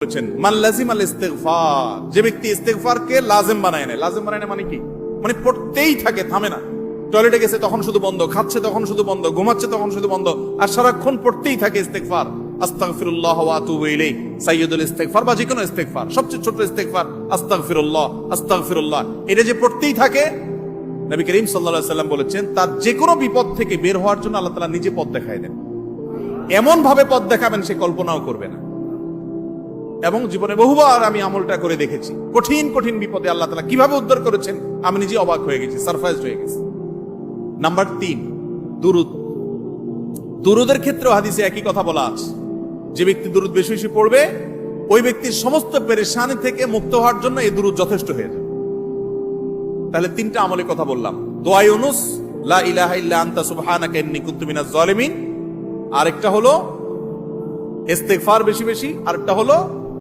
বলেছেন মান লাজিমাল ইস্তিগফার, যে ব্যক্তি ইস্তিগফারকে লাজিম বানায় নেয়। লাজিম বানায় নেয় মানে কি? মানে পড়তেই থাকে, থামে না। টয়লেটে গেছে তখন শুধু বন্ধ, খাচ্ছে তখন শুধু বন্ধ, ঘুমাচ্ছে তখন শুধু বন্ধ, আর সারাক্ষণ পড়তেই থাকে ইস্তিগফার। আস্তাগফিরুল্লাহ ওয়া আতুবু ইলাইহি, সাইয়্যিদুল ইস্তিগফার বা যে কোনো ইস্তিগফার, সবচেয়ে ছোট ইস্তিগফার আস্তাগফিরুল্লাহ আস্তাগফিরুল্লাহ। এটা যে পড়তেই থাকে, নবী করিম সাল্লাল্লাহু আলাইহি ওয়াসাল্লাম বলেছেন তার যে কোনো বিপদ থেকে বের হওয়ার জন্য আল্লাহ তাআলা নিজে পথ দেখায় দেন। এমন ভাবে পথ দেখাবেন সে কল্পনাও করবে না। এবং জীবনে বহুবার আমি আমলটা করে দেখেছি, কঠিন কঠিন বিপদে আল্লাহ তাআলা কিভাবে উদ্ধার করেছেন আমি নিজে অবাক হয়ে গেছি, সারপ্রাইজড হয়ে গেছি। নাম্বার 3, দুরুদ। দুরুদের ক্ষেত্রেও হাদিসে একই কথা বলা আছে, যে ব্যক্তি দুরুদ বেশি বেশি পড়বে ওই ব্যক্তির সমস্ত পেরেশানি থেকে মুক্ত হওয়ার জন্য এই দুরুদ যথেষ্ট হয়ে যাবে। তাহলে 3টা আমলের কথা বললাম, দোয়া ইউনুস, লা ইলাহা ইল্লা আনতা সুবহানাকা ইন্নী কুনতু মিনাজ জালিমিন, আরেকটা হলো ইস্তিগফার বেশি বেশি, আরেকটা হলো